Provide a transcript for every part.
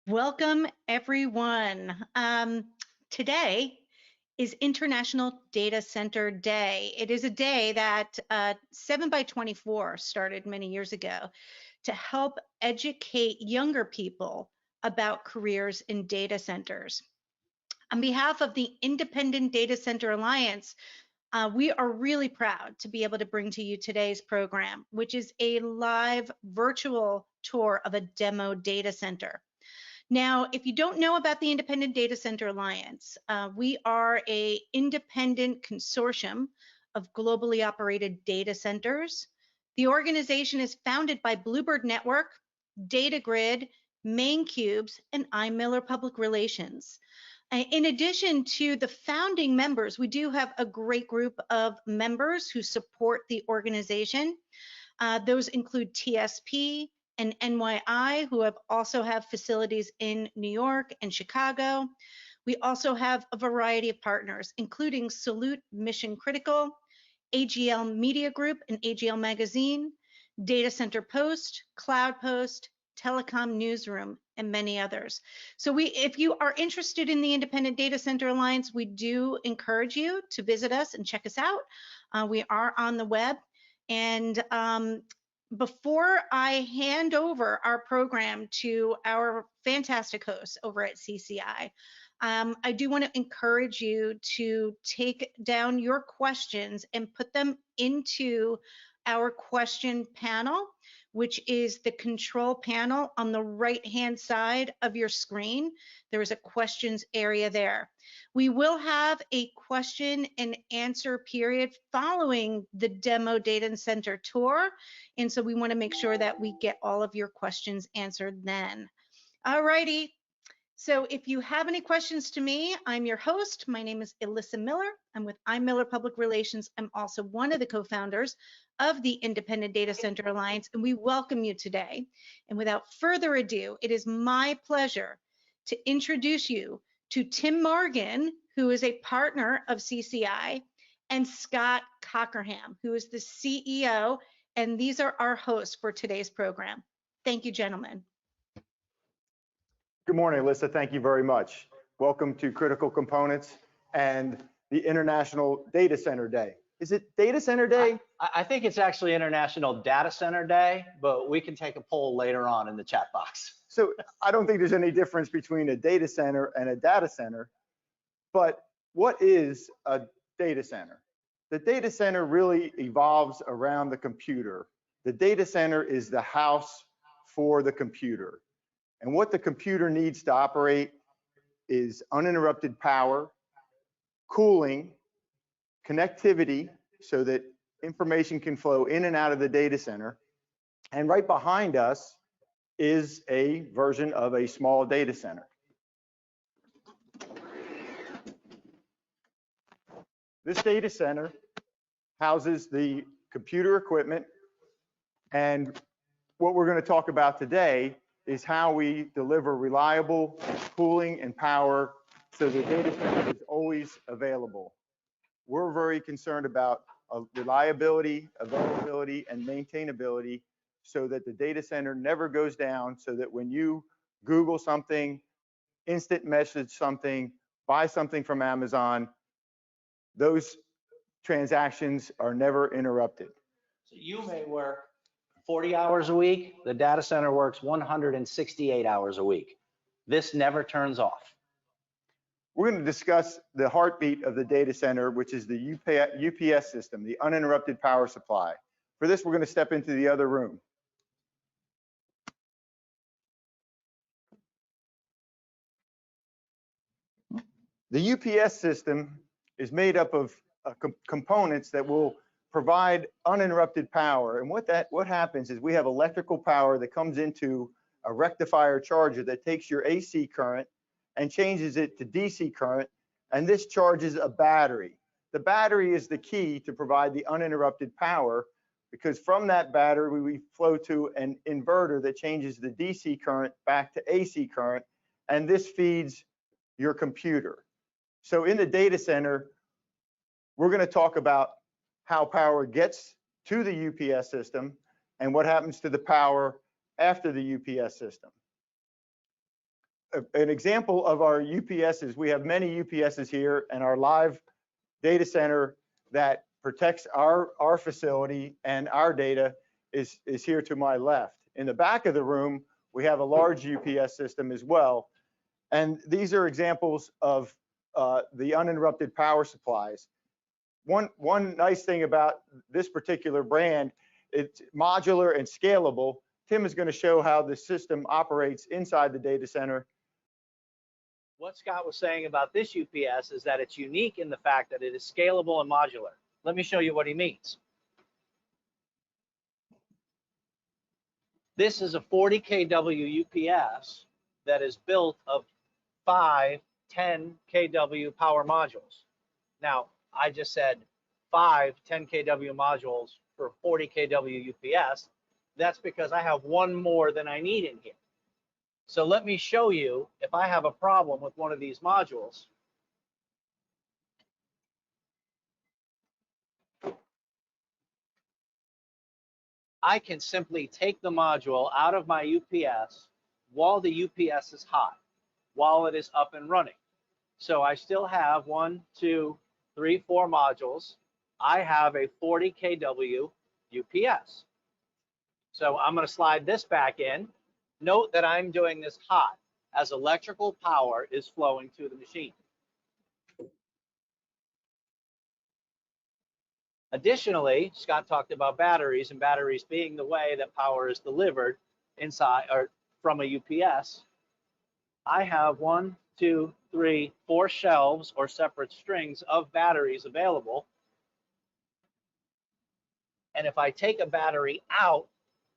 Welcome, everyone. Today is International Data Center Day. It is a day that 7 by 24 started many years ago to help educate younger people about careers in data centers. On behalf of the Independent Data Center Alliance, we are really proud to be able to bring to you today's program, which is a live virtual tour of a demo data center. Now, if you don't know about the Independent Data Center Alliance, we are an independent consortium of globally operated data centers. The organization is founded by Bluebird Network, DataGrid, Main Cubes, and iMiller Public Relations. In addition to the founding members, we do have a great group of members who support the organization. Those include TSP and NYI, who also have facilities in New York and Chicago. We also have a variety of partners, including Salute Mission Critical, AGL Media Group and AGL Magazine, Data Center Post, Cloud Post, Telecom Newsroom, and many others. So if you are interested in the Independent Data Center Alliance, we do encourage you to visit us and check us out. We are on the web. And before I hand over our program to our fantastic hosts over at CCI, I do want to encourage you to take down your questions and put them into our question panel, which is the control panel on the right-hand side of your screen. There is a questions area there. We will have a question and answer period following the demo data center tour. And so we want to make sure that we get all of your questions answered then. All righty. So if you have any questions to me, I'm your host. My name is Alyssa Miller. I'm with iMiller Public Relations. I'm also one of the co-founders of the Independent Data Center Alliance, and we welcome you today. And without further ado, it is my pleasure to introduce you to Tim Morgan, who is a partner of CCI, and Scott Cockerham, who is the CEO, and these are our hosts for today's program. Thank you, gentlemen. Good morning, Alyssa. Thank you very much. Welcome to Critical Components and the International Data Center Day. Is it Data Center Day? I think it's actually International Data Center Day, but we can take a poll later on in the chat box. So I don't think there's any difference between a data center and a data center, but what is a data center? The data center really evolves around the computer. The data center is the house for the computer. And what the computer needs to operate is uninterrupted power, cooling, connectivity so that information can flow in and out of the data center. And right behind us is a version of a small data center. This data center houses the computer equipment, and what we're going to talk about today is how we deliver reliable cooling and power so the data center is always available. We're very concerned about reliability, availability, and maintainability so that the data center never goes down, so that when you Google something, instant message something, buy something from Amazon, those transactions are never interrupted. So you may work 40 hours a week, the data center works 168 hours a week. This never turns off. We're going to discuss the heartbeat of the data center, which is the UPS system, the uninterrupted power supply. For this, we're going to step into the other room. The UPS system is made up of components that will provide uninterrupted power. And what happens is we have electrical power that comes into a rectifier charger that takes your AC current and changes it to DC current, and this charges a battery. The battery is the key to provide the uninterrupted power, because from that battery we flow to an inverter that changes the DC current back to AC current, and this feeds your computer. So in the data center, we're going to talk about how power gets to the UPS system and what happens to the power after the UPS system. an example of our UPSs, we have many UPSs here, and our live data center that protects our facility and our data is here to my left. In the back of the room, we have a large UPS system as well. And these are examples of the uninterrupted power supplies. One nice thing about this particular brand, it's modular and scalable. Tim is going to show how the system operates inside the data center. What Scott was saying about this UPS is that it's unique in the fact that it is scalable and modular. Let me show you what he means. This is a 40 kW UPS that is built of 5 10 kW power modules. Now, I just said 5 10 kW modules for 40 kW UPS. That's because I have one more than I need in here. So let me show you if I have a problem with one of these modules. I can simply take the module out of my UPS while the UPS is hot, while it is up and running. So I still have 1, 2, 3, 4 modules. I have a 40 kW UPS. So I'm going to slide this back in. Note that I'm doing this hot as electrical power is flowing to the machine. Additionally, Scott talked about batteries, and batteries being the way that power is delivered inside or from a UPS. I have 1, 2, 3, 4 shelves or separate strings of batteries available. And if I take a battery out,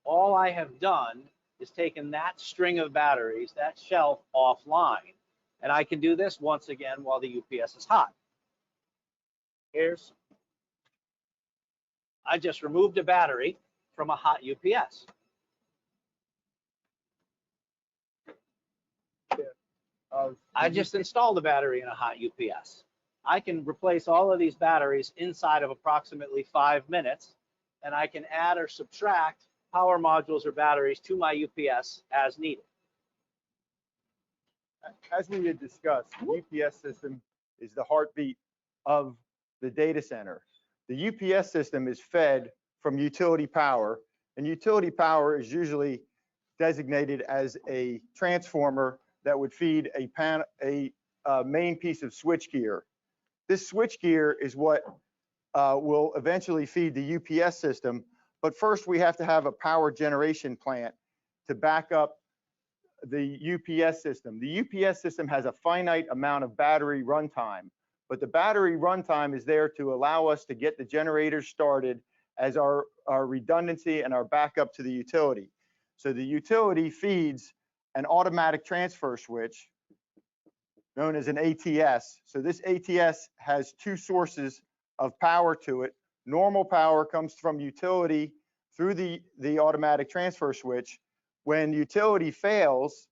all I have done is taken that string of batteries, that shelf, offline. And I can do this once again while the UPS is hot. I just removed a battery from a hot UPS. I just installed a battery in a hot UPS. I can replace all of these batteries inside of approximately 5 minutes, and I can add or subtract power modules or batteries to my UPS as needed. As we had discussed, the UPS system is the heartbeat of the data center. The UPS system is fed from utility power, and utility power is usually designated as a transformer that would feed a main piece of switchgear. This switchgear is what will eventually feed the UPS system, but first we have to have a power generation plant to back up the UPS system. The UPS system has a finite amount of battery runtime, but the battery runtime is there to allow us to get the generators started as our redundancy and our backup to the utility. So the utility feeds an automatic transfer switch known as an ATS. So this ATS has 2 sources of power to it. Normal power comes from utility through the automatic transfer switch. When utility fails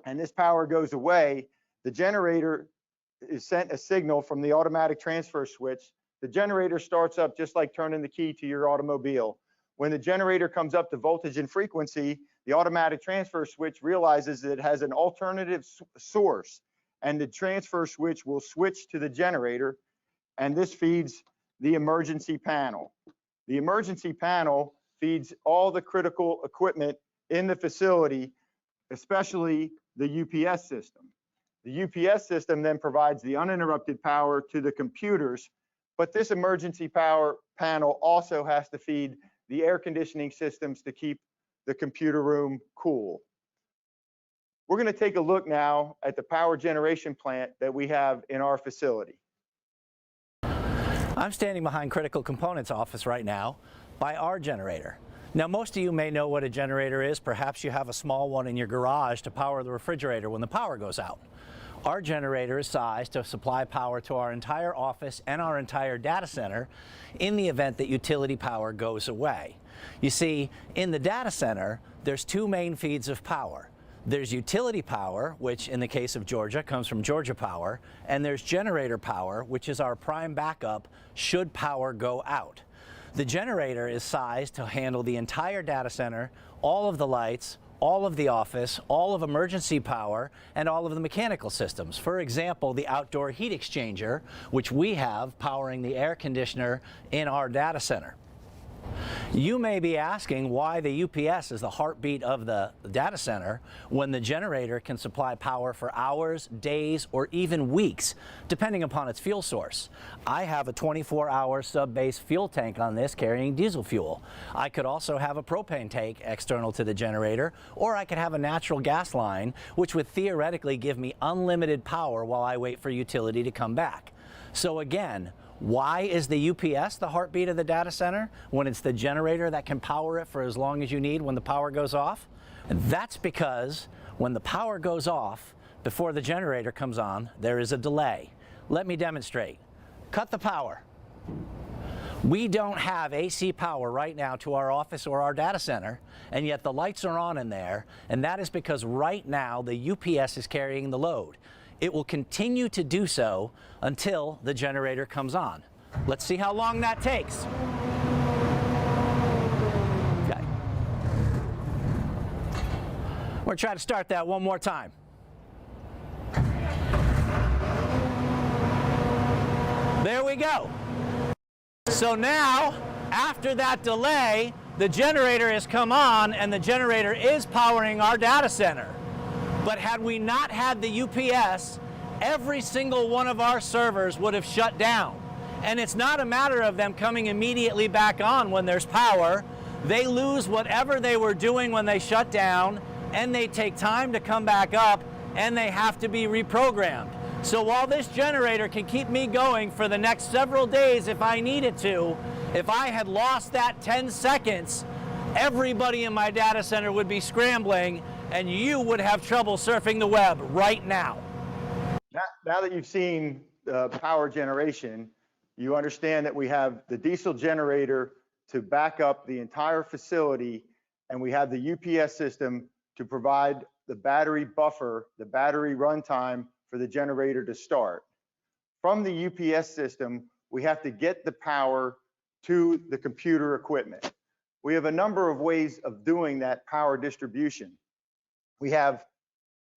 and this power goes away, the generator is sent a signal from the automatic transfer switch. The generator starts up just like turning the key to your automobile. When the generator comes up to voltage and frequency, the automatic transfer switch realizes that it has an alternative source, and the transfer switch will switch to the generator, and this feeds the emergency panel. The emergency panel feeds all the critical equipment in the facility, especially the UPS system. The UPS system then provides the uninterrupted power to the computers, but this emergency power panel also has to feed the air conditioning systems to keep the computer room cool. We're going to take a look now at the power generation plant that we have in our facility. I'm standing behind Critical Components office right now by our generator. Now, most of you may know what a generator is. Perhaps you have a small one in your garage to power the refrigerator when the power goes out. Our generator is sized to supply power to our entire office and our entire data center in the event that utility power goes away. You see, in the data center, there's 2 main feeds of power. There's utility power, which in the case of Georgia comes from Georgia Power, and there's generator power, which is our prime backup should power go out. The generator is sized to handle the entire data center, all of the lights, all of the office, all of emergency power, and all of the mechanical systems. For example, the outdoor heat exchanger, which we have powering the air conditioner in our data center. You may be asking why the UPS is the heartbeat of the data center when the generator can supply power for hours, days, or even weeks, depending upon its fuel source. I have a 24-hour sub-base fuel tank on this carrying diesel fuel. I could also have a propane tank external to the generator, or I could have a natural gas line, which would theoretically give me unlimited power while I wait for utility to come back. So again, why is the UPS the heartbeat of the data center when it's the generator that can power it for as long as you need when the power goes off? And that's because when the power goes off, before the generator comes on, there is a delay. Let me demonstrate. Cut the power. We don't have AC power right now to our office or our data center, and yet the lights are on in there, and that is because right now the UPS is carrying the load. It will continue to do so until the generator comes on. Let's see how long that takes. Okay. We're going to try to start that one more time. There we go. So now, after that delay, the generator has come on and the generator is powering our data center. But had we not had the UPS, every single one of our servers would have shut down. And it's not a matter of them coming immediately back on when there's power. They lose whatever they were doing when they shut down, and they take time to come back up, and they have to be reprogrammed. So while this generator can keep me going for the next several days if I needed to, if I had lost that 10 seconds, everybody in my data center would be scrambling, and you would have trouble surfing the web right now. Now that you've seen power generation, you understand that we have the diesel generator to back up the entire facility, and we have the UPS system to provide the battery buffer, the battery runtime for the generator to start. From the UPS system, we have to get the power to the computer equipment. We have a number of ways of doing that power distribution. We have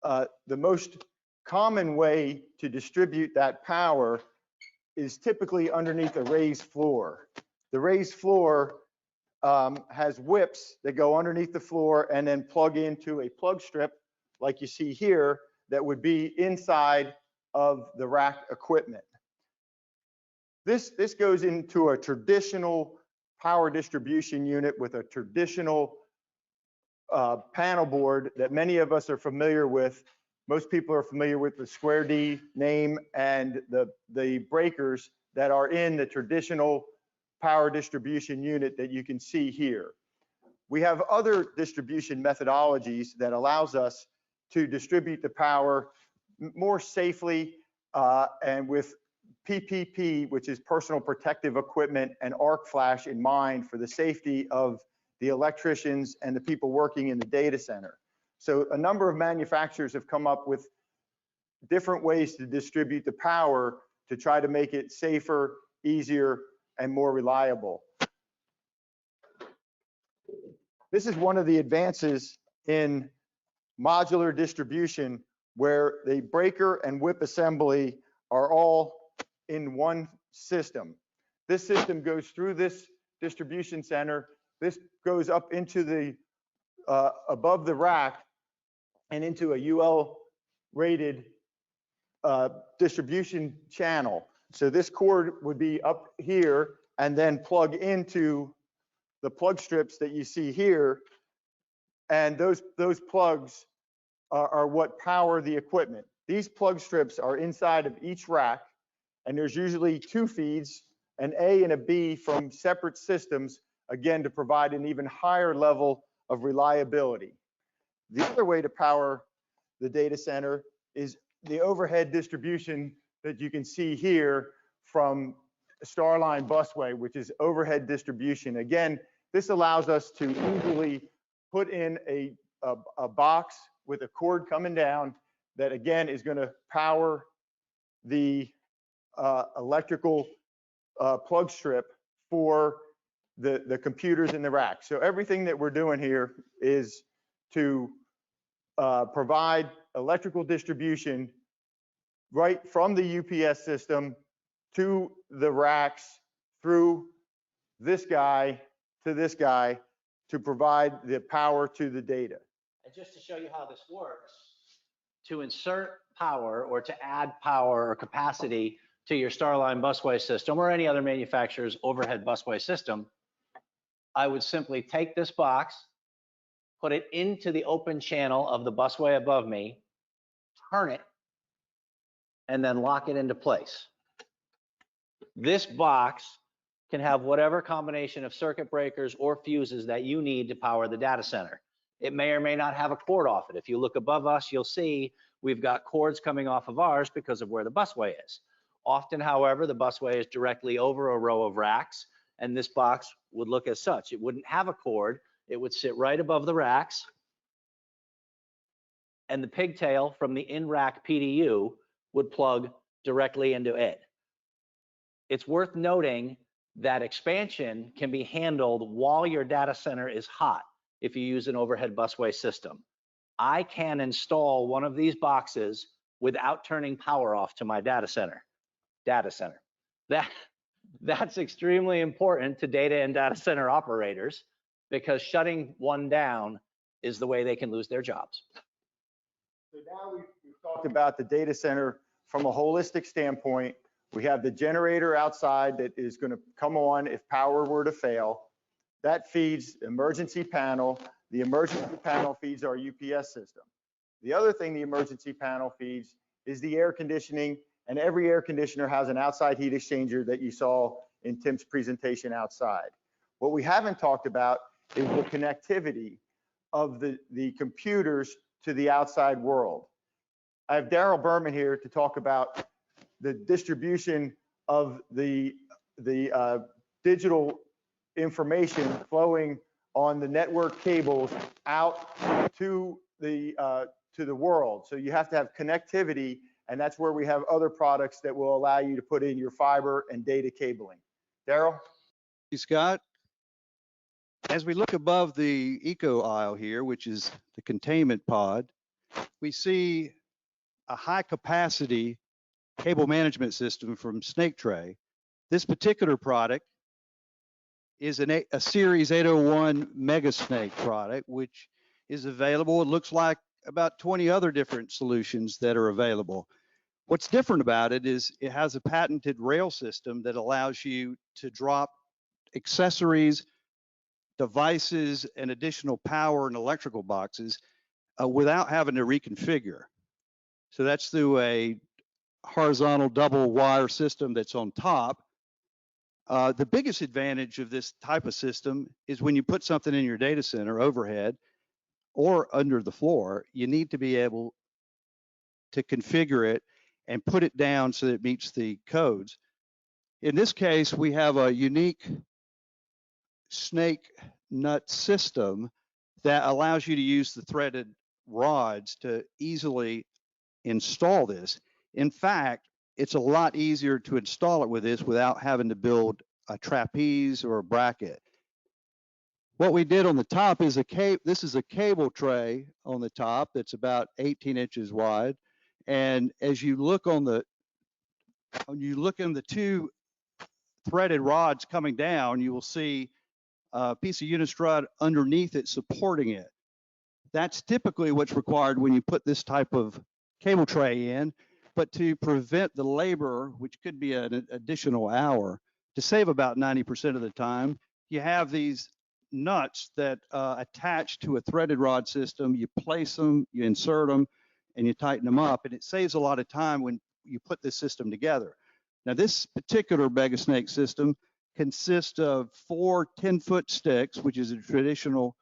the most common way to distribute that power is typically underneath a raised floor. The raised floor has whips that go underneath the floor and then plug into a plug strip like you see here that would be inside of the rack equipment. This goes into a traditional power distribution unit with a traditional panel board that many of us are familiar with. Most people are familiar with the square D name and the breakers that are in the traditional power distribution unit that you can see here. We have other distribution methodologies that allows us to distribute the power more safely and with PPP, which is personal protective equipment, and arc flash in mind for the safety of the electricians and the people working in the data center. So a number of manufacturers have come up with different ways to distribute the power to try to make it safer, easier, and more reliable. This is one of the advances in modular distribution where the breaker and whip assembly are all in one system. This system goes through this distribution center. This goes up into the above the rack and into a UL rated distribution channel. So this cord would be up here and then plug into the plug strips that you see here. And those plugs are what power the equipment. These plug strips are inside of each rack, and there's usually two feeds, an A and a B from separate systems, again, to provide an even higher level of reliability. The other way to power the data center is the overhead distribution that you can see here from Starline Busway, which is overhead distribution. Again, this allows us to easily put in a box with a cord coming down that again is going to power the electrical plug strip for the computers in the rack. So everything that we're doing here is to provide electrical distribution right from the UPS system to the racks through this guy to this guy to provide the power to the data. And just to show you how this works, to insert power or to add power or capacity to your Starline busway system or any other manufacturer's overhead busway system, I would simply take this box, put it into the open channel of the busway above me, turn it, and then lock it into place. This box can have whatever combination of circuit breakers or fuses that you need to power the data center. It may or may not have a cord off it. If you look above us, you'll see we've got cords coming off of ours because of where the busway is. Often, however, the busway is directly over a row of racks, and this box would look as such. It wouldn't have a cord. It would sit right above the racks, and the pigtail from the in-rack PDU would plug directly into it. It's worth noting that expansion can be handled while your data center is hot if you use an overhead busway system. I can install one of these boxes without turning power off to my data center. That's extremely important to data and data center operators, because shutting one down is the way they can lose their jobs. So now we've talked about the data center from a holistic standpoint. We have the generator outside that is going to come on if power were to fail. That feeds emergency panel. The emergency panel feeds our UPS system. The other thing the emergency panel feeds is the air conditioning, and every air conditioner has an outside heat exchanger that you saw in Tim's presentation outside. What we haven't talked about is the connectivity of the computers to the outside world. I have Daryl Berman here to talk about the distribution of the digital information flowing on the network cables out to the world. So you have to have connectivity, and that's where we have other products that will allow you to put in your fiber and data cabling. Daryl? Thank you, Scott. As we look above the eco aisle here, which is the containment pod, we see a high capacity cable management system from Snake Tray. This particular product is a Series 801 Mega Snake product, which is available. It looks like about 20 other different solutions that are available. What's different about it is it has a patented rail system that allows you to drop accessories, devices, and additional power and electrical boxes without having to reconfigure. So that's through a horizontal double wire system that's on top. The biggest advantage of this type of system is when you put something in your data center overhead or under the floor, you need to be able to configure it and put it down so that it meets the codes. In this case, we have a unique snake nut system that allows you to use the threaded rods to easily install this. In fact, it's a lot easier to install it with this without having to build a trapeze or a bracket. What we did on the top is this is a cable tray on the top that's about 18 inches wide. And as you look in the two threaded rods coming down, you will see a piece of unistrut underneath it supporting it. That's typically what's required when you put this type of cable tray in, but to prevent the labor, which could be an additional hour, to save about 90% of the time, you have these nuts that attach to a threaded rod system. You place them, you insert them, and you tighten them up, and it saves a lot of time when you put this system together. Now, this particular Mega Snake system consists of 4 10-foot sticks, which is a traditional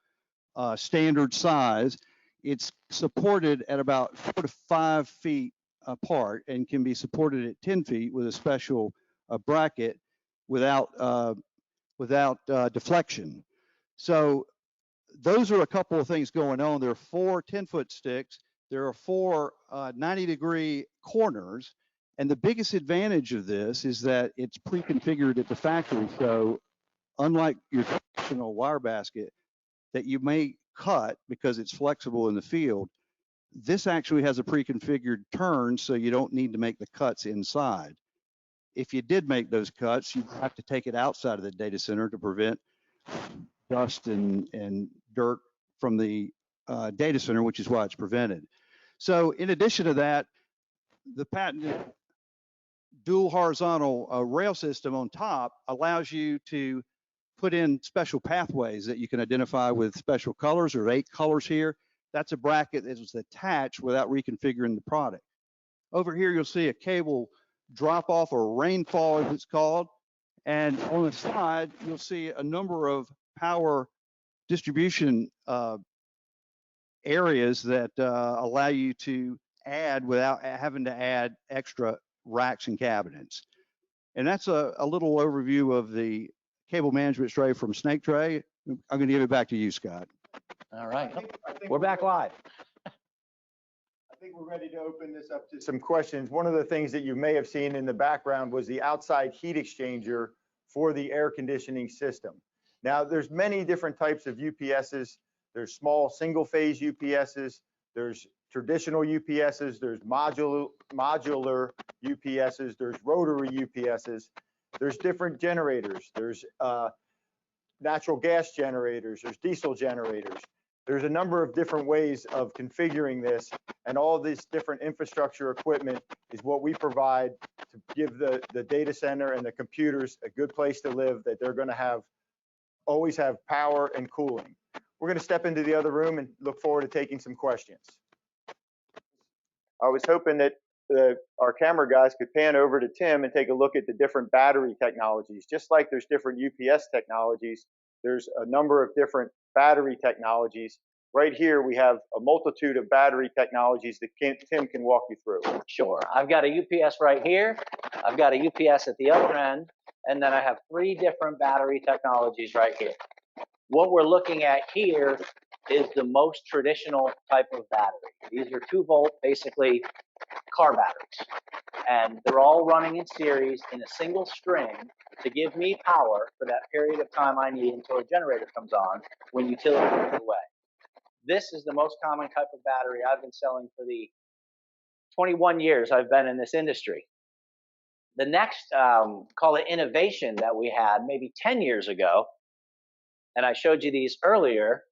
standard size. It's supported at about 4 to 5 feet apart and can be supported at 10 feet with a special bracket without deflection. So those are a couple of things going on. There are 4 10-foot sticks. There are 4 90-degree corners. And the biggest advantage of this is that it's pre-configured at the factory. So unlike your traditional wire basket that you may cut because it's flexible in the field. This actually has a pre-configured turn, so you don't need to make the cuts inside. If you did make those cuts, you have to take it outside of the data center to prevent dust and dirt from the data center, which is why it's prevented. So in addition to that, the patented dual horizontal rail system on top allows you to put in special pathways that you can identify with special colors. There are 8 colors here. That's a bracket that is attached without reconfiguring the product. Over here, you'll see a cable drop off or rainfall, as it's called. And on the side, you'll see a number of power distribution areas that allow you to add without having to add extra racks and cabinets. And that's a little overview of the cable management tray from Snake Tray. I'm going to give it back to you, Scott. All right. I think We're back live. I think we're ready to open this up to some questions. One of the things that you may have seen in the background was the outside heat exchanger for the air conditioning system. Now, there's many different types of UPSs. There's small single-phase UPSs. There's traditional UPSs. There's modular UPSs. There's rotary UPSs. There's different generators. There's natural gas generators. There's diesel generators. There's a number of different ways of configuring this, and all this different infrastructure equipment is what we provide to give the data center and the computers a good place to live, that they're going to always have power and cooling. We're going to step into the other room and look forward to taking some questions. I was hoping that our camera guys could pan over to Tim and take a look at the different battery technologies. Just like there's different UPS technologies, there's a number of different battery technologies. Right here, we have a multitude of battery technologies that Tim can walk you through. Sure. I've got a UPS right here. I've got a UPS at the other end. And then I have 3 different battery technologies right here. What we're looking at here is the most traditional type of battery. These are 2-volt, basically, car batteries. And they're all running in series in a single string to give me power for that period of time I need until a generator comes on when utility goes away. This is the most common type of battery I've been selling for the 21 years I've been in this industry. The next, call it innovation that we had maybe 10 years ago, and I showed you these earlier,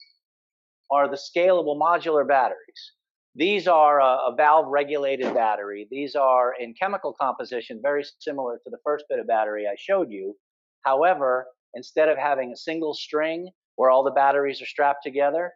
are the scalable modular batteries. These are a valve-regulated battery. These are in chemical composition very similar to the first bit of battery I showed you. However, instead of having a single string where all the batteries are strapped together,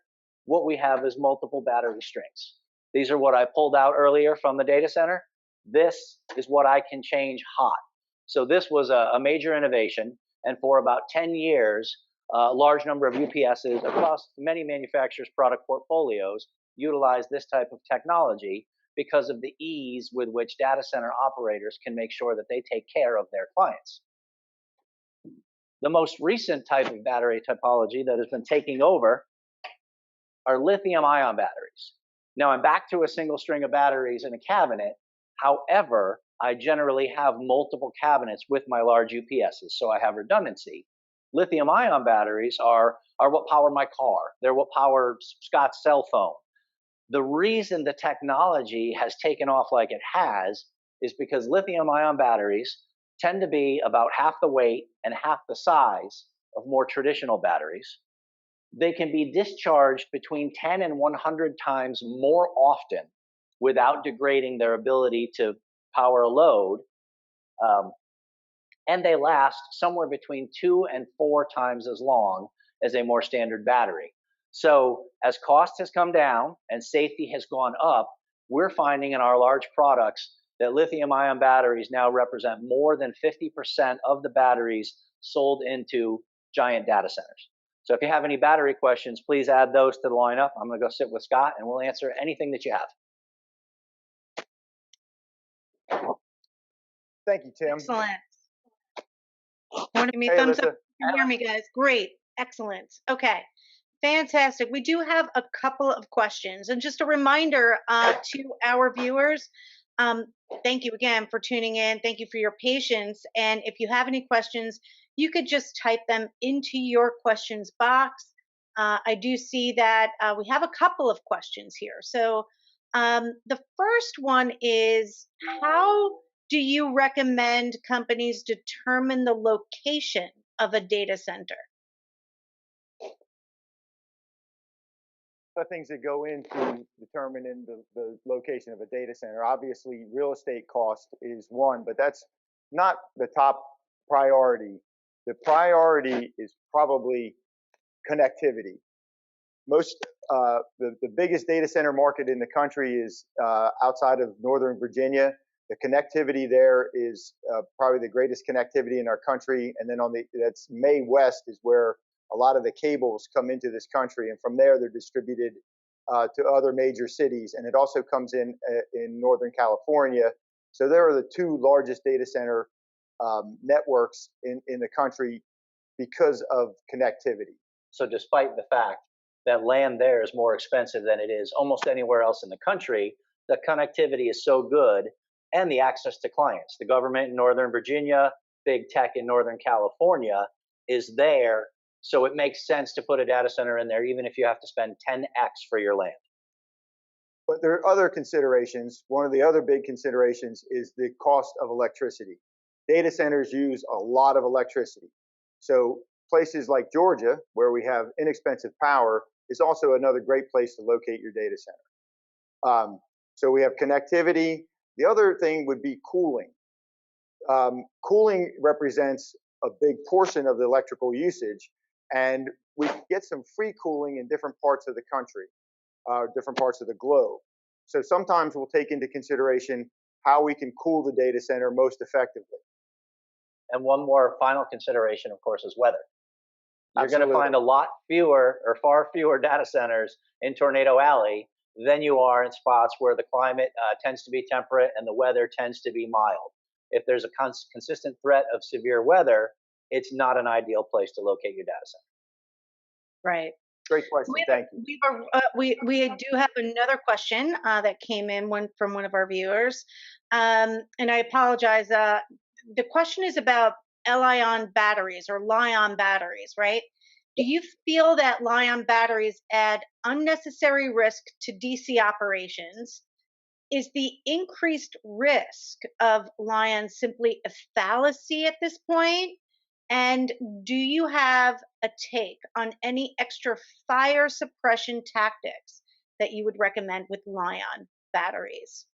what we have is multiple battery strings. These are what I pulled out earlier from the data center. This is what I can change hot. So this was a major innovation, and for about 10 years, a large number of UPSs across many manufacturers' product portfolios utilize this type of technology because of the ease with which data center operators can make sure that they take care of their clients. The most recent type of battery typology that has been taking over are lithium-ion batteries. Now, I'm back to a single string of batteries in a cabinet. However, I generally have multiple cabinets with my large UPSs, so I have redundancy. Lithium-ion batteries are what power my car. They're what power Scott's cell phone. The reason the technology has taken off like it has is because lithium-ion batteries tend to be about half the weight and half the size of more traditional batteries. They can be discharged between 10 and 100 times more often without degrading their ability to power a load. And they last somewhere between 2 and 4 times as long as a more standard battery. So as cost has come down and safety has gone up, we're finding in our large products that lithium-ion batteries now represent more than 50% of the batteries sold into giant data centers. So if you have any battery questions, please add those to the lineup. I'm going to go sit with Scott and we'll answer anything that you have. Thank you, Tim. Excellent. Want to give me a Hey, thumbs Alyssa. up? Can you hear me, guys? Great. Excellent. Okay. Fantastic. We do have a couple of questions. And just a reminder to our viewers, thank you again for tuning in. Thank you for your patience. And if you have any questions, you could just type them into your questions box. I do see that we have a couple of questions here. So the first one is, how do you recommend companies determine the location of a data center? The things that go into determining the location of a data center. Obviously, real estate cost is one, but that's not the top priority. The priority is probably connectivity. Most the biggest data center market in the country is outside of Northern Virginia. The connectivity there is probably the greatest connectivity in our country, and then that's May West is where a lot of the cables come into this country, and from there they're distributed to other major cities, and it also comes in Northern California. So there are the two largest data center networks in the country because of connectivity. So despite the fact that land there is more expensive than it is almost anywhere else in the country, the connectivity is so good, and the access to clients. The government in Northern Virginia, big tech in Northern California is there, so it makes sense to put a data center in there even if you have to spend 10x for your land. But there are other considerations. One of the other big considerations is the cost of electricity. Data centers use a lot of electricity. So places like Georgia, where we have inexpensive power, is also another great place to locate your data center. So we have connectivity. The other thing would be cooling. Cooling represents a big portion of the electrical usage, and we can get some free cooling in different parts of the country, different parts of the globe. So sometimes we'll take into consideration how we can cool the data center most effectively. And one more final consideration, of course, is weather. You're going to Absolutely. find a lot fewer or far fewer data centers in Tornado Alley than you are in spots where the climate tends to be temperate and the weather tends to be mild. If there's a consistent threat of severe weather, it's not an ideal place to locate your data center. Right. Great question. Thank you. We do have another question that came in from one of our viewers, and I apologize. The question is about Li-ion batteries or Li-ion batteries, right? Do you feel that Li-ion batteries add unnecessary risk to DC operations? Is the increased risk of Li-ion simply a fallacy at this point? And do you have a take on any extra fire suppression tactics that you would recommend with Li-ion batteries?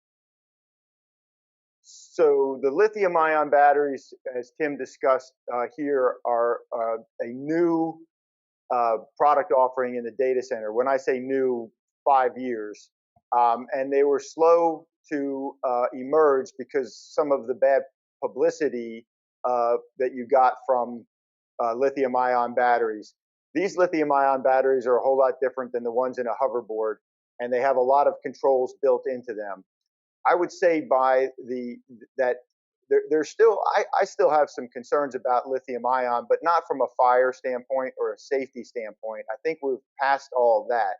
So the lithium-ion batteries, as Tim discussed here, are a new product offering in the data center. When I say new, 5 years. And they were slow to emerge because some of the bad publicity that you got from lithium-ion batteries. These lithium-ion batteries are a whole lot different than the ones in a hoverboard, and they have a lot of controls built into them. I would say that there's still, I still have some concerns about lithium ion, but not from a fire standpoint or a safety standpoint. I think we've passed all of that.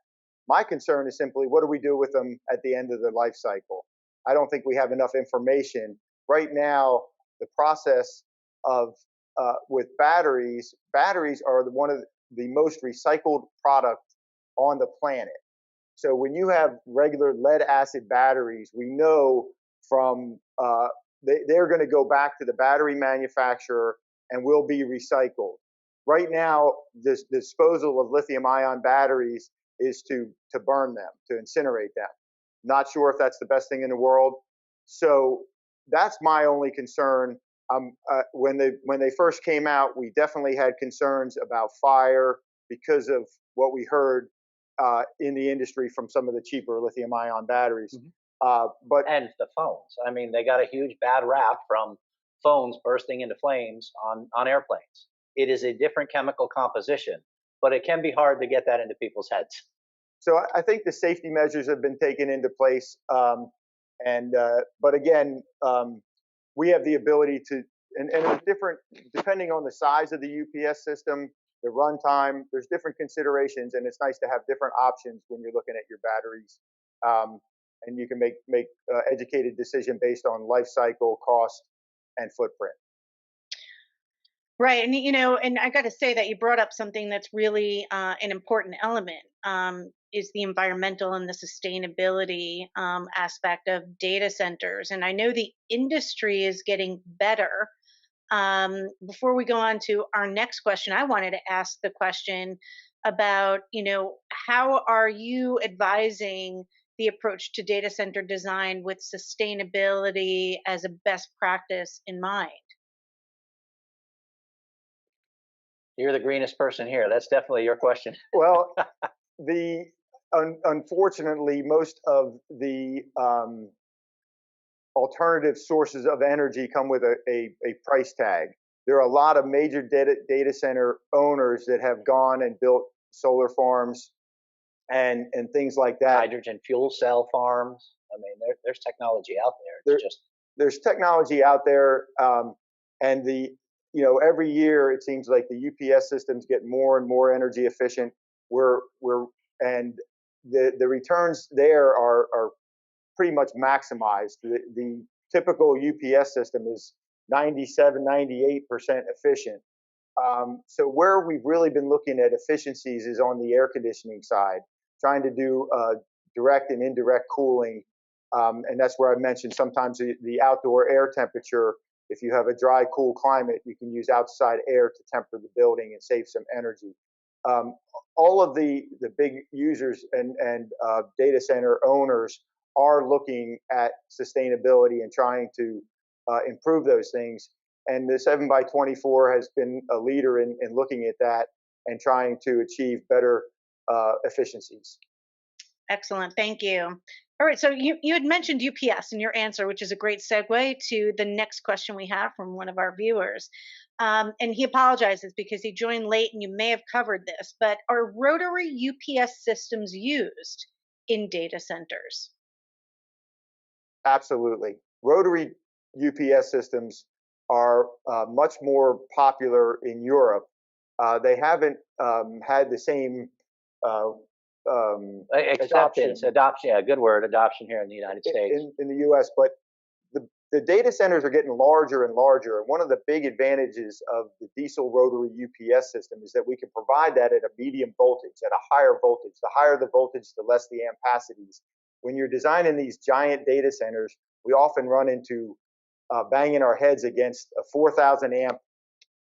My concern is simply, what do we do with them at the end of the life cycle? I don't think we have enough information. Right now, the process of with batteries are one of the most recycled products on the planet. So when you have regular lead acid batteries, we know from they're going to go back to the battery manufacturer and will be recycled. Right now, this disposal of lithium-ion batteries is to burn them, to incinerate them. Not sure if that's the best thing in the world. So that's my only concern. When they first came out, we definitely had concerns about fire because of what we heard in the industry from some of the cheaper lithium-ion batteries. But and the phones. I mean, they got a huge bad rap from phones bursting into flames on airplanes. It is a different chemical composition, but it can be hard to get that into people's heads. So I think the safety measures have been taken into place, but again, we have the ability to, and it's different depending on the size of the UPS system, the runtime. There's different considerations, and it's nice to have different options when you're looking at your batteries, and you can make educated decision based on life cycle, cost, and footprint. Right. And, you know, and I got to say that you brought up something that's really an important element, is the environmental and the sustainability aspect of data centers. And I know the industry is getting better. Before we go on to our next question, I wanted to ask the question about, you know, how are you advising the approach to data center design with sustainability as a best practice in mind? You're the greenest person here. That's definitely your question. Well, unfortunately, most of the alternative sources of energy come with a price tag. There are a lot of major data center owners that have gone and built solar farms and things like that. Hydrogen fuel cell farms. I mean, there's technology out there. It's just There's technology out there, and every year it seems like the UPS systems get more and more energy efficient. And the returns there are pretty much maximized. The typical UPS system is 97, 98% efficient. So where we've really been looking at efficiencies is on the air conditioning side, trying to do direct and indirect cooling. And that's where I mentioned sometimes the outdoor air temperature. If you have a dry, cool climate, you can use outside air to temper the building and save some energy. All of the big users and data center owners are looking at sustainability and trying to improve those things. And the 7x24 has been a leader in looking at that and trying to achieve better efficiencies. Excellent. Thank you. All right. So you had mentioned UPS in your answer, which is a great segue to the next question we have from one of our viewers. And he apologizes because he joined late and you may have covered this, but are rotary UPS systems used in data centers? Absolutely. Rotary UPS systems are much more popular in Europe. They haven't had the same acceptance, adoption. Yeah, good word, adoption here in the United States. In the U.S., but the data centers are getting larger and larger. And one of the big advantages of the diesel rotary UPS system is that we can provide that at a medium voltage, at a higher voltage. The higher the voltage, the less the ampacities. When you're designing these giant data centers, we often run into banging our heads against a 4,000 amp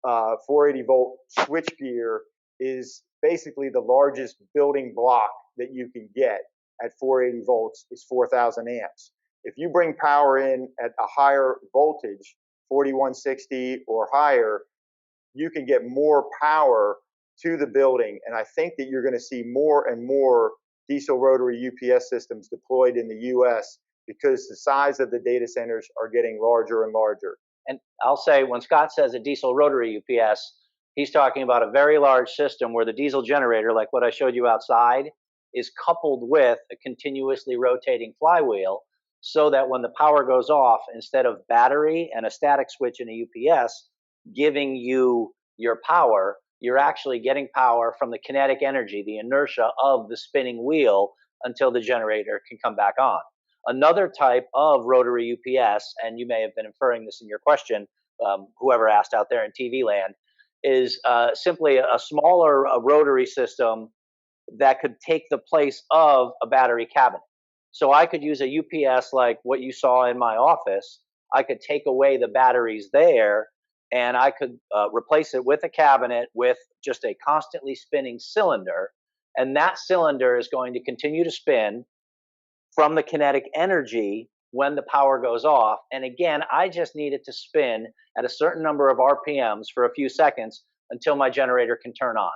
480 volt switch gear is basically the largest building block that you can get at 480 volts is 4,000 amps. If you bring power in at a higher voltage, 4160 or higher, you can get more power to the building. And I think that you're going to see more and more diesel rotary UPS systems deployed in the US because the size of the data centers are getting larger and larger. And I'll say when Scott says a diesel rotary UPS, he's talking about a very large system where the diesel generator, like what I showed you outside, is coupled with a continuously rotating flywheel so that when the power goes off, instead of battery and a static switch in a UPS giving you your power, you're actually getting power from the kinetic energy, the inertia of the spinning wheel until the generator can come back on. Another type of rotary UPS, and you may have been inferring this in your question, whoever asked out there in TV land, is simply a smaller rotary system that could take the place of a battery cabinet. So I could use a UPS like what you saw in my office. I could take away the batteries there and I could replace it with a cabinet with just a constantly spinning cylinder. And that cylinder is going to continue to spin from the kinetic energy when the power goes off. And again, I just need it to spin at a certain number of RPMs for a few seconds until my generator can turn on.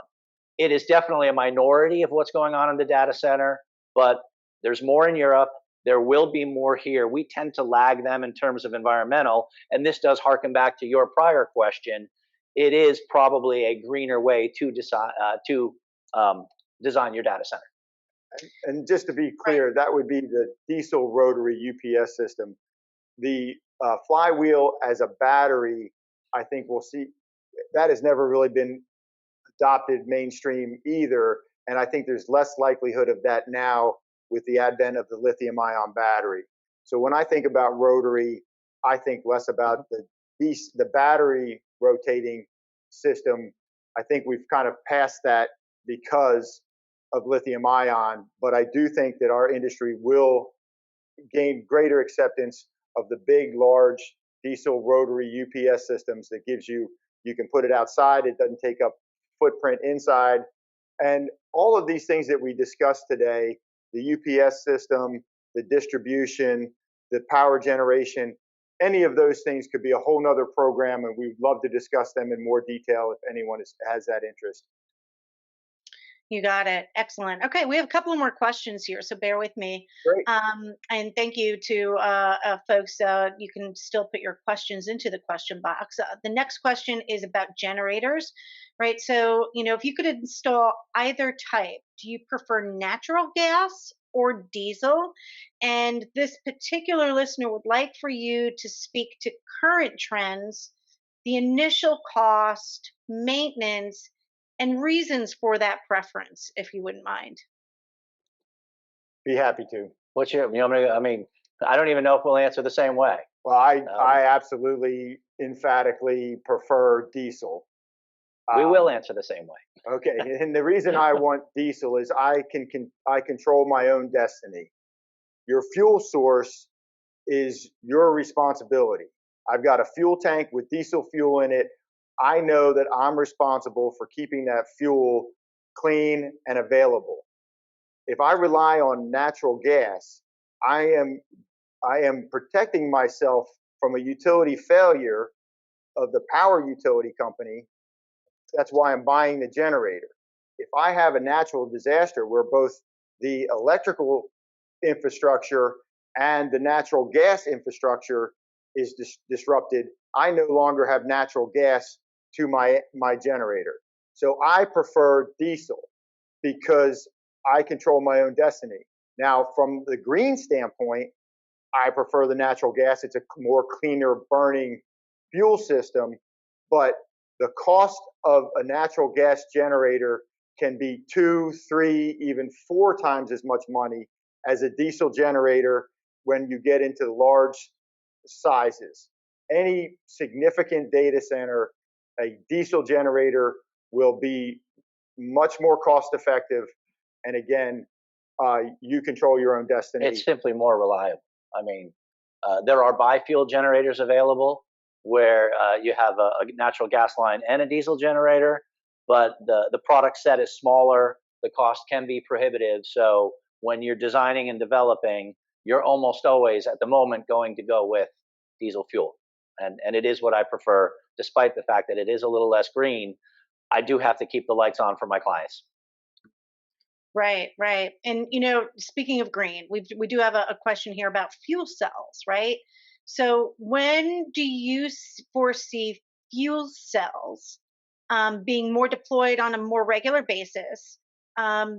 It is definitely a minority of what's going on in the data center, but there's more in Europe. There will be more here. We tend to lag them in terms of environmental, and this does harken back to your prior question. It is probably a greener way to design your data center. And just to be clear, that would be the diesel rotary UPS system. The flywheel as a battery, I think we'll see, that has never really been adopted mainstream either. And I think there's less likelihood of that now with the advent of the lithium ion battery. So when I think about rotary, I think less about the battery rotating system, I think we've kind of passed that because of lithium ion, but I do think that our industry will gain greater acceptance of the big, large diesel rotary UPS systems that gives you can put it outside, it doesn't take up footprint inside. And all of these things that we discussed today, the UPS system, the distribution, the power generation, any of those things could be a whole nother program, and we'd love to discuss them in more detail if anyone has that interest. You got it. Excellent. Okay, we have a couple more questions here, so bear with me. Great. And thank you to folks. You can still put your questions into the question box. The next question is about generators, right? So, if you could install either type, do you prefer natural gas or diesel? And this particular listener would like for you to speak to current trends, the initial cost, maintenance, and reasons for that preference, if you wouldn't mind. Be happy to. What's your, I mean, I don't even know if we'll answer the same way. Well, I absolutely emphatically prefer diesel. We will answer the same way. Okay, and the reason I want diesel is I control my own destiny. Your fuel source is your responsibility. I've got a fuel tank with diesel fuel in it. I know that I'm responsible for keeping that fuel clean and available. If I rely on natural gas, I am protecting myself from a utility failure of the power utility company. That's why I'm buying the generator. If I have a natural disaster where both the electrical infrastructure and the natural gas infrastructure is disrupted, I no longer have natural gas to my generator. So I prefer diesel because I control my own destiny. Now, from the green standpoint, I prefer the natural gas. It's a more cleaner burning fuel system, but the cost of a natural gas generator can be 2, 3, even 4 times as much money as a diesel generator when you get into large sizes. Any significant data center, a diesel generator will be much more cost effective. And again, you control your own destiny. It's simply more reliable. I mean, there are bi-fuel generators available where you have a natural gas line and a diesel generator, but the product set is smaller. The cost can be prohibitive. So when you're designing and developing, you're almost always at the moment going to go with diesel fuel. And it is what I prefer, despite the fact that it is a little less green. I do have to keep the lights on for my clients. Right, right. And speaking of green, we do have a question here about fuel cells, right? So when do you foresee fuel cells being more deployed on a more regular basis?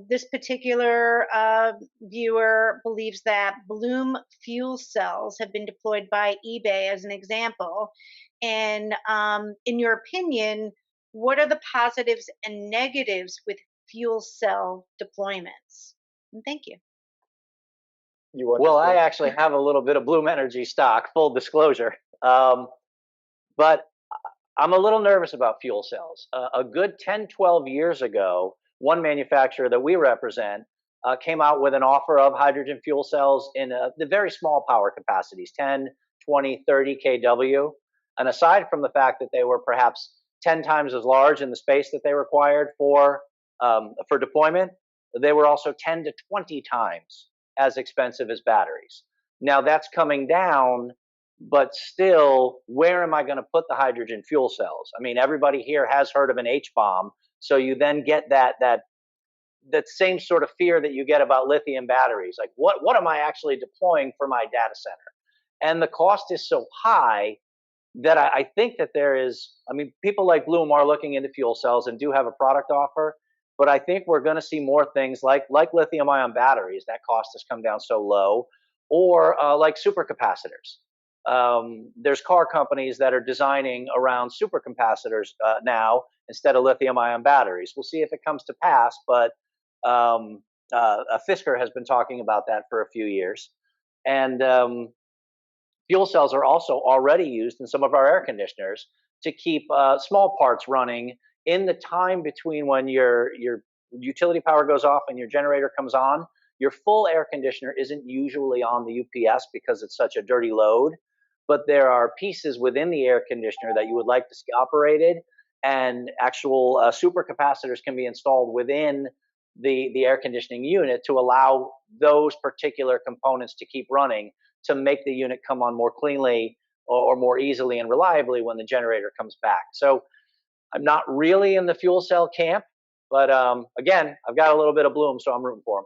This particular viewer believes that Bloom fuel cells have been deployed by eBay as an example. And in your opinion, what are the positives and negatives with fuel cell deployments? And thank you. Well, I actually have a little bit of Bloom Energy stock, full disclosure. But I'm a little nervous about fuel cells. A good 10, 12 years ago, one manufacturer that we represent came out with an offer of hydrogen fuel cells in the very small power capacities, 10, 20, 30 kW. And aside from the fact that they were perhaps 10 times as large in the space that they required for deployment, they were also 10 to 20 times as expensive as batteries. Now that's coming down, but still, where am I going to put the hydrogen fuel cells? I mean, everybody here has heard of an H-bomb, so you then get that same sort of fear that you get about lithium batteries. Like, what am I actually deploying for my data center? And the cost is so high that I think that there is, I mean, people like Bloom are looking into fuel cells and do have a product offer, but I think we're going to see more things like lithium ion batteries. That cost has come down so low, or like supercapacitors. There's car companies that are designing around supercapacitors now instead of lithium ion batteries. We'll see if it comes to pass, but Fisker has been talking about that for a few years. And fuel cells are also already used in some of our air conditioners to keep small parts running in the time between when your utility power goes off and your generator comes on. Your full air conditioner isn't usually on the UPS because it's such a dirty load, but there are pieces within the air conditioner that you would like to see operated, and actual supercapacitors can be installed within the air conditioning unit to allow those particular components to keep running, to make the unit come on more cleanly or more easily and reliably when the generator comes back. So I'm not really in the fuel cell camp, but again, I've got a little bit of Bloom, so I'm rooting for them.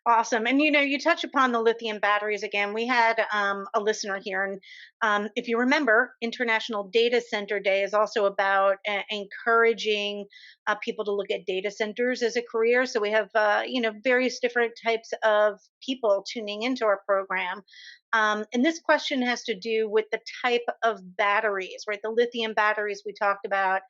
Awesome. And you touch upon the lithium batteries again. We had a listener here, and if you remember, International Data Center Day is also about encouraging people to look at data centers as a career. So we have various different types of people tuning into our program. And this question has to do with the type of batteries, right? The lithium batteries we talked about.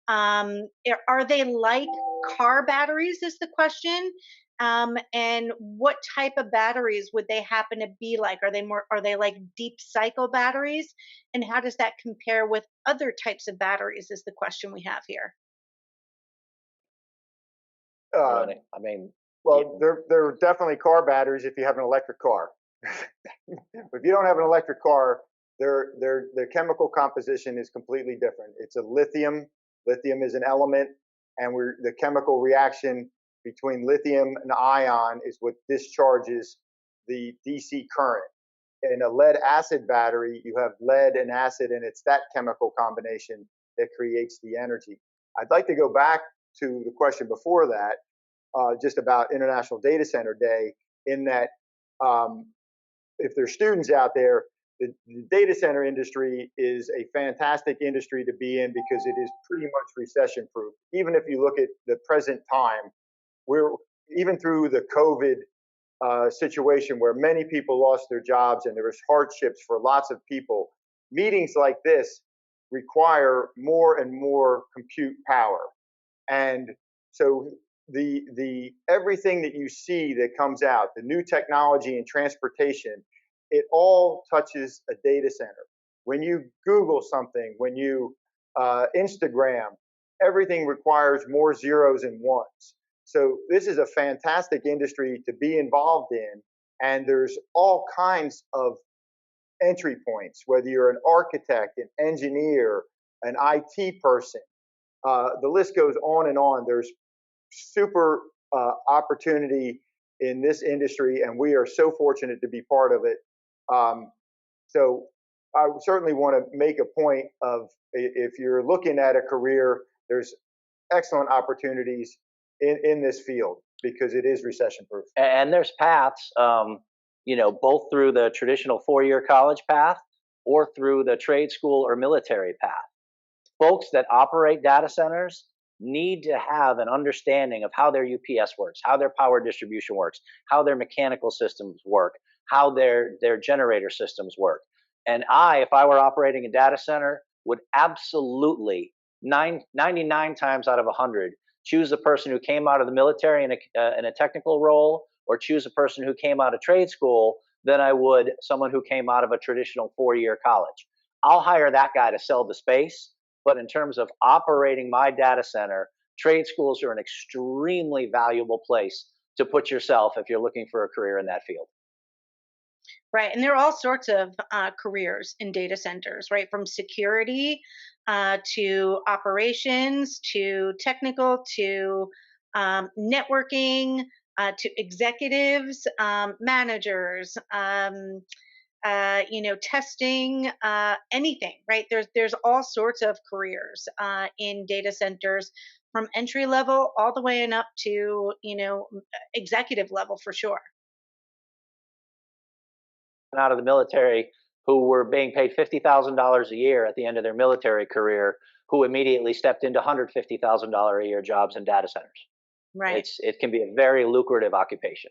Are they like car batteries is the question. And what type of batteries would they happen to be like? Are they like deep cycle batteries? And how does that compare with other types of batteries is the question we have here. I mean, Well, they're definitely car batteries if you have an electric car. If you don't have an electric car, their chemical composition is completely different. It's a lithium. Lithium is an element, and the chemical reaction between lithium and ion is what discharges the DC current. In a lead acid battery, you have lead and acid, and it's that chemical combination that creates the energy. I'd like to go back to the question before that, just about International Data Center Day, in that if there's students out there, the data center industry is a fantastic industry to be in because it is pretty much recession proof. Even if you look at the present time, even through the COVID situation where many people lost their jobs and there was hardships for lots of people, meetings like this require more and more compute power. And so the everything that you see that comes out, the new technology in transportation, it all touches a data center. When you Google something, when you Instagram, everything requires more zeros and ones. So this is a fantastic industry to be involved in, and there's all kinds of entry points, whether you're an architect, an engineer, an IT person. The list goes on and on. There's super opportunity in this industry, and we are so fortunate to be part of it. So I certainly want to make a point of, if you're looking at a career, there's excellent opportunities in this field because it is recession proof. And there's paths, both through the traditional 4-year college path or through the trade school or military path. Folks that operate data centers need to have an understanding of how their UPS works, how their power distribution works, how their mechanical systems work, how their generator systems work. And if I were operating a data center, would absolutely 99 times out of 100 choose a person who came out of the military in a technical role, or choose a person who came out of trade school than I would someone who came out of a traditional 4-year college. I'll hire that guy to sell the space, but in terms of operating my data center, trade schools are an extremely valuable place to put yourself if you're looking for a career in that field. Right. And there are all sorts of careers in data centers, right? From security to operations to technical to networking to executives, managers, testing, anything, right? There's all sorts of careers in data centers, from entry level all the way and up to, executive level for sure. Out of the military who were being paid $50,000 a year at the end of their military career, who immediately stepped into $150,000 a year jobs in data centers. Right. It can be a very lucrative occupation.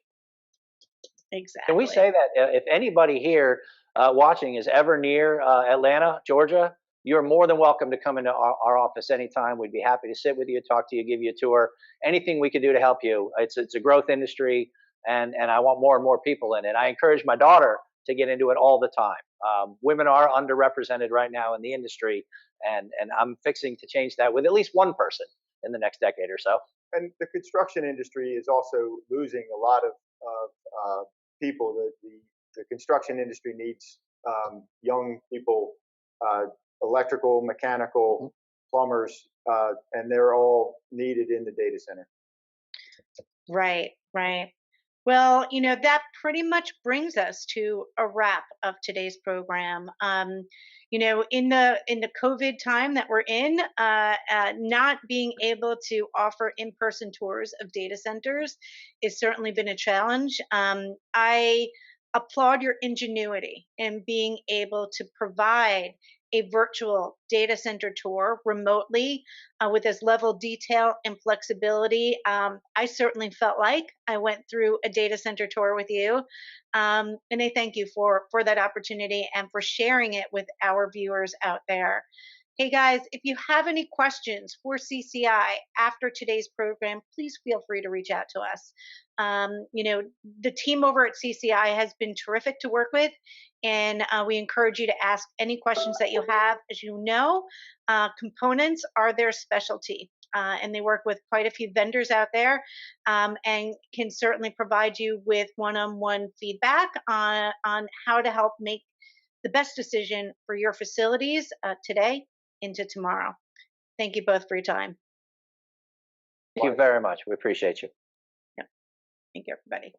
Exactly. Can we say that if anybody here watching is ever near Atlanta, Georgia, you're more than welcome to come into our office anytime. We'd be happy to sit with you, talk to you, give you a tour. Anything we could do to help you. It's a growth industry, and I want more and more people in it. I encourage my daughter to get into it all the time. Women are underrepresented right now in the industry, and I'm fixing to change that with at least one person in the next decade or so. And the construction industry is also losing a lot of people. The construction industry needs young people, electrical, mechanical, plumbers, and they're all needed in the data center. Right, right. Well, that pretty much brings us to a wrap of today's program. In the COVID time that we're in, not being able to offer in-person tours of data centers has certainly been a challenge. I applaud your ingenuity in being able to provide a virtual data center tour remotely with this level of detail and flexibility. I certainly felt like I went through a data center tour with you. And I thank you for that opportunity and for sharing it with our viewers out there. Hey guys, if you have any questions for CCI after today's program, please feel free to reach out to us. The team over at CCI has been terrific to work with, and we encourage you to ask any questions that you have. As you know, components are their specialty, and they work with quite a few vendors out there, and can certainly provide you with one-on-one feedback on how to help make the best decision for your facilities today into tomorrow. Thank you both for your time. Thank you very much. We appreciate you. Thank you, everybody.